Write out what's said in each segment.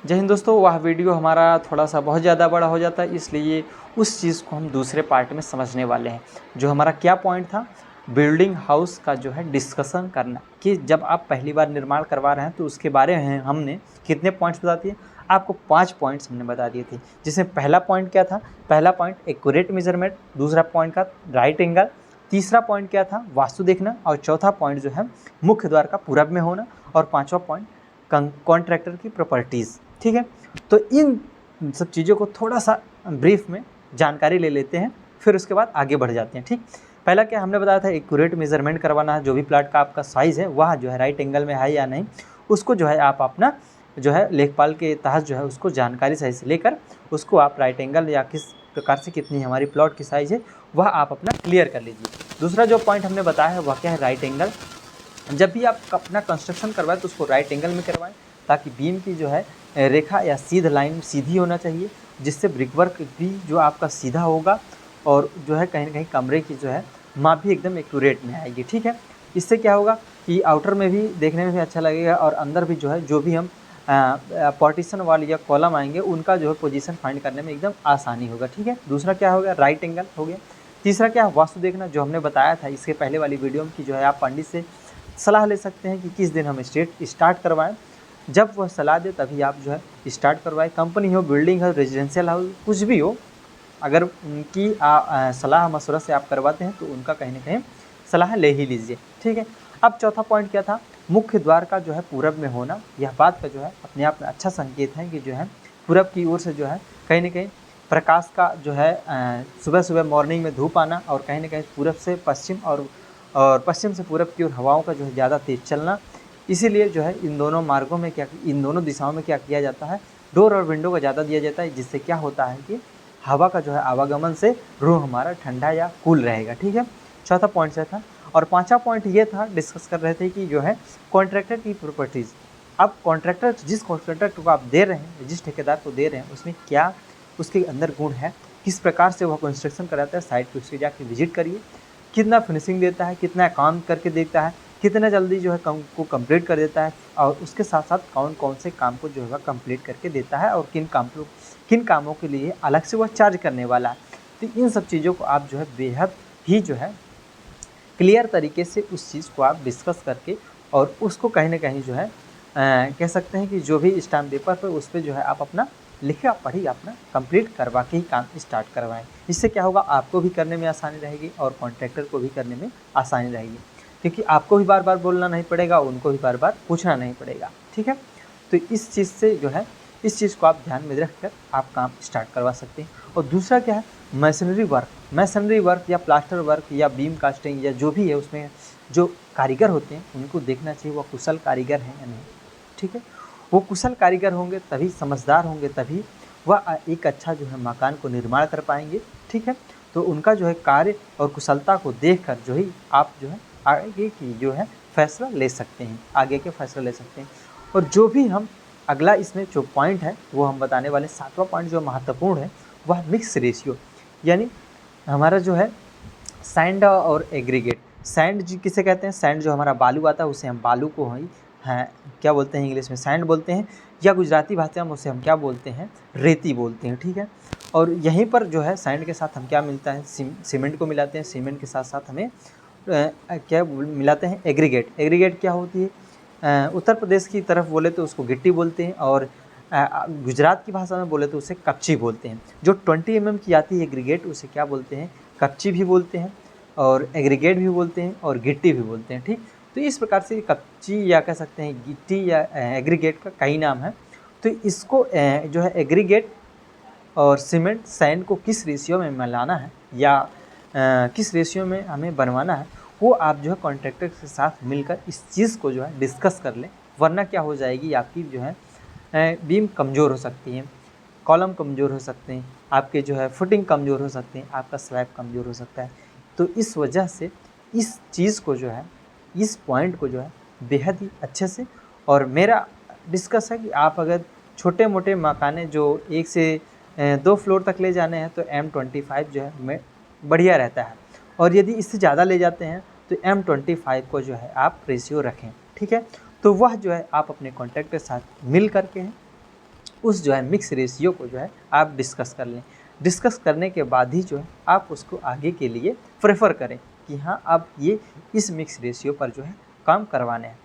जय हिंद दोस्तों, वह वीडियो हमारा थोड़ा सा बहुत ज़्यादा बड़ा हो जाता है, इसलिए उस चीज़ को हम दूसरे पार्ट में समझने वाले हैं। जो हमारा क्या पॉइंट था, बिल्डिंग हाउस का जो है डिस्कशन करना, कि जब आप पहली बार निर्माण करवा रहे हैं तो उसके बारे में हमने कितने पॉइंट्स बता दिए, आपको 5 पॉइंट्स हमने बता दिए थे। जिसमें पहला पॉइंट क्या था, पहला पॉइंट एक्यूरेट मेजरमेंट, दूसरा पॉइंट का राइट एंगल, तीसरा पॉइंट क्या था वास्तु देखना, और चौथा पॉइंट जो है मुख्य द्वार का पूरब में होना, और पाँचवा पॉइंट कॉन्ट्रैक्टर की प्रॉपर्टीज़। ठीक है, तो इन सब चीज़ों को थोड़ा सा ब्रीफ में जानकारी ले लेते हैं, फिर उसके बाद आगे बढ़ जाते हैं। ठीक, पहला क्या हमने बताया था, एक्यूरेट मेजरमेंट करवाना है। जो भी प्लाट का आपका साइज़ है वह जो है राइट एंगल में है या नहीं, उसको जो है आप अपना जो है लेखपाल के तहत जो है उसको जानकारी सही से लेकर उसको आप राइट एंगल या किस प्रकार से कितनी हमारी प्लॉट की साइज़ है वह आप अपना क्लियर कर लीजिए। दूसरा जो पॉइंट हमने बताया है वह क्या है, राइट एंगल। जब भी आप अपना कंस्ट्रक्शन करवाएं तो उसको राइट एंगल में करवाएं, ताकि बीम की जो है रेखा या सीध लाइन सीधी होना चाहिए, जिससे ब्रिकवर्क भी जो आपका सीधा होगा, और जो है कहीं ना कहीं कमरे की जो है माप भी एकदम एक्यूरेट में आएगी। ठीक है, इससे क्या होगा कि आउटर में भी देखने में भी अच्छा लगेगा, और अंदर भी जो है जो भी हम पार्टीशन वाल या कॉलम आएंगे उनका जो है पोजीशन फाइंड करने में एकदम आसानी होगा। ठीक है, दूसरा क्या हो गया, राइट एंगल हो गया। तीसरा क्या, वास्तु देखना, जो हमने बताया था इसके पहले वाली वीडियो में कि जो है आप पंडित से सलाह ले सकते हैं कि किस दिन हम स्टार्ट करवाएं। जब वह सलाह दे तभी आप जो है स्टार्ट करवाएं। कंपनी हो, बिल्डिंग हो, रेजिडेंशियल हाउस, कुछ भी हो, अगर उनकी सलाह मशवरा से आप करवाते हैं तो उनका कहीं ना कहीं सलाह ले ही लीजिए। ठीक है, अब चौथा पॉइंट क्या था, मुख्य द्वार का जो है पूरब में होना। यह बात का जो है अपने आप में अच्छा संकेत है कि जो है पूरब की ओर से जो है कहीं ना कहीं प्रकाश का जो है सुबह सुबह मॉर्निंग में धूप आना, और कहीं ना कहीं पूरब से पश्चिम और पश्चिम से पूरब की ओर हवाओं का जो है ज़्यादा तेज़ चलना। इसीलिए जो है इन दोनों मार्गों में इन दोनों दिशाओं में क्या किया जाता है, डोर और विंडो का ज़्यादा दिया जाता है, जिससे क्या होता है कि हवा का जो है आवागमन से रूम हमारा ठंडा या कूल रहेगा। ठीक है, चौथा पॉइंट से था। और पांचवा पॉइंट ये था, डिस्कस कर रहे थे कि जो है कॉन्ट्रैक्टर की प्रॉपर्टीज़। अब कॉन्ट्रैक्टर जिस कॉन्ट्रैक्टर को आप दे रहे हैं, जिस ठेकेदार को दे रहे हैं, उसमें क्या उसके अंदर गुण है, किस प्रकार से वह कंस्ट्रक्शन कराता है, साइट पर उसके जाके विजिट करिए, कितना फिनिशिंग देता है, कितना काम करके देता है, कितना जल्दी जो है काम को कंप्लीट कर देता है, और उसके साथ साथ कौन कौन से काम को जो है कंप्लीट करके देता है, और किन कामों के लिए अलग से वह चार्ज करने वाला है। तो इन सब चीज़ों को आप जो है बेहद ही जो है क्लियर तरीके से उस चीज़ को आप डिस्कस करके, और उसको कहीं ना कहीं जो है कह सकते हैं कि जो भी स्टाम्प पेपर पर उस पर जो है आप अपना लिखे पढ़ी अपना कंप्लीट करवा के ही काम स्टार्ट करवाएं। इससे क्या होगा, आपको भी करने में आसानी रहेगी और कॉन्ट्रैक्टर को भी करने में आसानी रहेगी, क्योंकि आपको भी बार बार बोलना नहीं पड़ेगा, उनको भी बार बार पूछना नहीं पड़ेगा। ठीक है, तो इस चीज़ से जो है इस चीज़ को आप ध्यान में रखकर आप काम स्टार्ट करवा सकते हैं। और दूसरा क्या है, मैसनरी वर्क या प्लास्टर वर्क या बीम कास्टिंग या जो भी है, उसमें जो कारीगर होते हैं उनको देखना चाहिए वह कुशल कारीगर हैं या नहीं। ठीक है, वो कुशल कारीगर होंगे तभी, समझदार होंगे तभी वह एक अच्छा जो है मकान को निर्माण कर पाएंगे। ठीक है, तो उनका जो है कार्य और कुशलता को देखकर जो ही आप जो है आगे की जो है फैसला ले सकते हैं, आगे के फैसला ले सकते हैं। और जो भी हम अगला इसमें जो पॉइंट है वो हम बताने वाले, सातवां पॉइंट जो महत्वपूर्ण है वह मिक्स रेशियो, यानी हमारा जो है सैंड और एग्रीगेट। सैंड जी किसे कहते हैं, सैंड जो हमारा बालू आता है उसे हम बालू को ही हैं क्या बोलते हैं, इंग्लिश में सैंड बोलते हैं, या गुजराती भाषा में उसे हम क्या बोलते हैं, रेती बोलते हैं। ठीक है, और यहीं पर जो है सैंड के साथ हम क्या मिलता है, सीमेंट को मिलाते हैं, सीमेंट के साथ साथ हमें क्या मिलाते हैं, एग्रीगेट। एग्रीगेट क्या होती है, उत्तर प्रदेश की तरफ बोले तो उसको गिट्टी बोलते हैं, और गुजरात की भाषा में बोले तो उसे कपची बोलते हैं। जो 20 mm की आती है एग्रीगेट उसे क्या बोलते हैं, कपची भी बोलते हैं, और एग्रीगेट भी बोलते हैं, और गिट्टी भी बोलते हैं। ठीक, तो इस प्रकार से कपची या कह सकते हैं गिट्टी या एग्रीगेट का कई नाम है। तो इसको जो है एग्रीगेट और सीमेंट सैंड को किस रेशियो में मिलाना है, या किस रेशियो में हमें बनवाना है, वो आप जो है कॉन्ट्रैक्टर के साथ मिलकर इस चीज़ को जो है डिस्कस कर लें। वरना क्या हो जाएगी, आपकी जो है बीम कमज़ोर हो सकती है, कॉलम कमज़ोर हो सकते हैं, आपके जो है फुटिंग कमज़ोर हो सकते हैं, आपका स्लैब कमज़ोर हो सकता है। तो इस वजह से इस चीज़ को जो है, इस पॉइंट को जो है बेहद ही अच्छे से, और मेरा डिस्कस है कि आप अगर छोटे मोटे मकाने जो 1 से 2 फ्लोर तक ले जाने हैं तो M25 जो है में बढ़िया रहता है, और यदि इससे ज़्यादा ले जाते हैं तो M25 को जो है आप रेशियो रखें। ठीक है, तो वह जो है आप अपने कॉन्ट्रैक्टर के साथ मिल करके हैं उस जो है मिक्स रेशियो को जो है आप डिस्कस कर लें। डिस्कस करने के बाद ही जो है आप उसको आगे के लिए प्रेफर करें कि हाँ आप ये इस मिक्स रेशियो पर जो है काम करवाने हैं।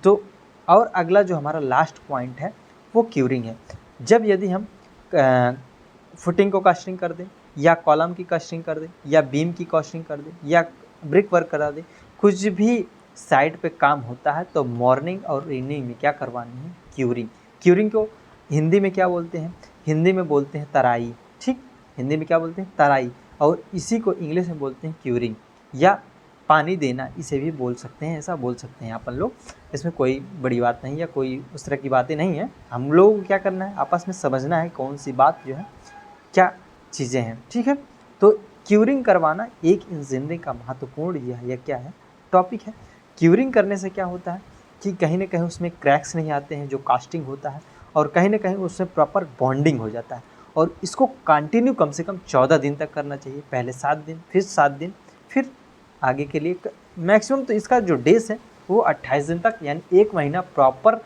तो और अगला जो हमारा लास्ट पॉइंट है वो क्यूरिंग है। जब यदि हम फुटिंग को कास्टिंग कर दें या कॉलम की कास्टिंग कर दें या बीम की कास्टिंग कर दें या ब्रिक वर्क करा दें, कुछ भी साइड पे काम होता है तो मॉर्निंग और इवनिंग में क्या करवानी है, क्यूरिंग। क्यूरिंग को हिंदी में क्या बोलते हैं, हिंदी में बोलते हैं तराई, ठीक, हिंदी में क्या बोलते हैं, तराई, और इसी को इंग्लिश में बोलते हैं क्यूरिंग या पानी देना, इसे भी बोल सकते हैं, ऐसा बोल सकते हैं अपन लोग। इसमें कोई बड़ी बात नहीं या कोई उस तरह की बातें नहीं है। हम लोग को क्या करना है, आपस में समझना है कौन सी बात जो है क्या चीज़ें हैं, ठीक है। तो क्यूरिंग करवाना एक इंजीनियरिंग का महत्वपूर्ण यह क्या है, टॉपिक है। क्यूरिंग करने से क्या होता है कि कहीं ना कहीं उसमें क्रैक्स नहीं आते हैं जो कास्टिंग होता है, और कहीं ना कहीं उसमें प्रॉपर बॉन्डिंग हो जाता है। और इसको कंटिन्यू कम से कम 14 दिन तक करना चाहिए, पहले 7 दिन, फिर 7 दिन, फिर आगे के लिए मैक्सिमम तो इसका जो डेज है वो 28 दिन तक, यानी 1 महीना प्रॉपर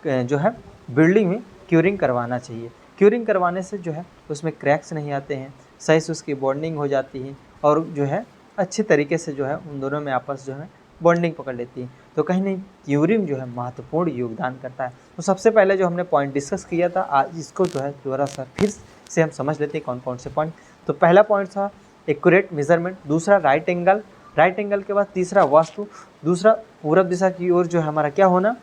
जो है बिल्डिंग में क्यूरिंग करवाना चाहिए। क्यूरिंग करवाने से जो है उसमें क्रैक्स नहीं आते हैं, सही से उसकी बॉन्डिंग हो जाती है और जो है अच्छे तरीके से जो है उन दोनों में आपस जो है बॉन्डिंग पकड़ लेती है। तो कहीं नहीं क्यूरिंग जो है महत्वपूर्ण योगदान करता है। तो सबसे पहले जो हमने पॉइंट डिस्कस किया था, आज इसको जो है थोड़ा सा फिर से हम समझ लेते हैं कौन कौन से पॉइंट। तो पहला पॉइंट था एक्यूरेट मेजरमेंट, दूसरा राइट एंगल, राइट एंगल के बाद तीसरा वास्तु, दूसरा पूरब दिशा की ओर जो है हमारा क्या होना,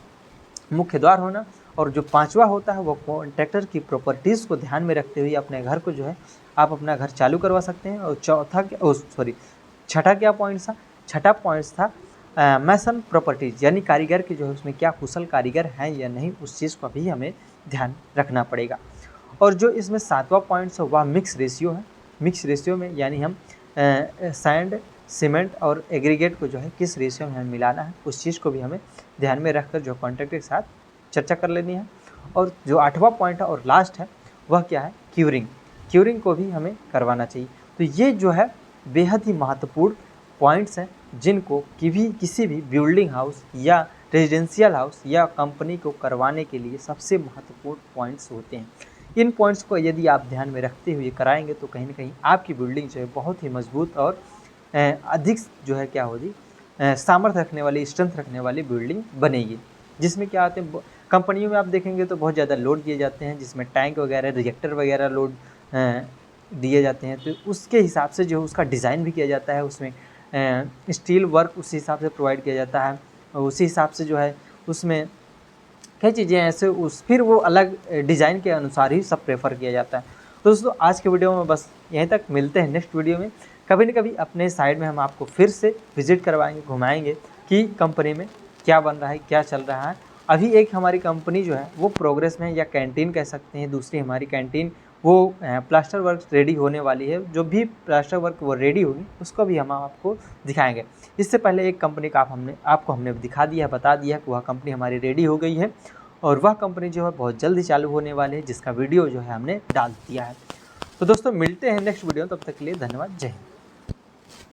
मुख्य द्वार होना, और जो पांचवा होता है वो कॉन्ट्रैक्टर की प्रॉपर्टीज़ को ध्यान में रखते हुए अपने घर को जो है आप अपना घर चालू करवा सकते हैं। और छठा क्या पॉइंट था, छठा पॉइंट था मैसन प्रॉपर्टीज, यानी कारीगर के जो है उसमें क्या कुशल कारीगर हैं या नहीं, उस चीज़ का भी हमें ध्यान रखना पड़ेगा। और जो इसमें सातवां पॉइंट है वह मिक्स रेशियो है। मिक्स रेशियो में यानी हम सैंड, सीमेंट और एग्रीगेट को जो है किस रेशियो में हमें मिलाना है, उस चीज़ को भी हमें ध्यान में रखकर जो कॉन्ट्रैक्टर के साथ चर्चा कर लेनी है। और जो आठवां पॉइंट है और लास्ट है वह क्या है, क्यूरिंग। क्यूरिंग को भी हमें करवाना चाहिए। तो ये जो है बेहद ही महत्वपूर्ण पॉइंट्स हैं जिनको किसी भी बिल्डिंग हाउस या रेजिडेंशियल हाउस या कंपनी को करवाने के लिए सबसे महत्वपूर्ण पॉइंट्स होते हैं। इन पॉइंट्स को यदि आप ध्यान में रखते हुए कराएंगे तो कहीं ना कहीं आपकी बिल्डिंग जो है बहुत ही मजबूत और अधिक जो है क्या होगी, सामर्थ्य रखने वाली, स्ट्रेंथ रखने वाली बिल्डिंग बनेगी। जिसमें क्या आते हैं, कंपनियों में आप देखेंगे तो बहुत ज़्यादा लोड दिए जाते हैं, जिसमें टैंक वगैरह, रिएक्टर वगैरह लोड दिए जाते हैं। तो उसके हिसाब से जो उसका डिज़ाइन भी किया जाता है, उसमें स्टील वर्क उस हिसाब से प्रोवाइड किया जाता है, और उसी हिसाब से जो है उसमें कई चीज़ें ऐसे फिर वो अलग डिज़ाइन के अनुसार ही सब प्रेफर किया जाता है। तो दोस्तों आज के वीडियो में बस यहीं तक, मिलते हैं नेक्स्ट वीडियो में। कभी न कभी अपने साइड में हम आपको फिर से विजिट करवाएंगे, घुमाएंगे कि कंपनी में क्या बन रहा है, क्या चल रहा है। अभी एक हमारी कंपनी जो है वो प्रोग्रेस में है, या कैंटीन कह सकते हैं, दूसरी हमारी कैंटीन वो प्लास्टर वर्क रेडी होने वाली है। जो भी प्लास्टर वर्क वो रेडी होगी उसको भी हम आपको दिखाएंगे। इससे पहले एक कंपनी का आपको हमने दिखा दिया है, बता दिया कि वह कंपनी हमारी रेडी हो गई है, और वह कंपनी जो है बहुत जल्द ही चालू होने वाली है, जिसका वीडियो जो है हमने डाल दिया है। तो दोस्तों मिलते हैं नेक्स्ट वीडियो, तब तक के लिए धन्यवाद, जय हिंद।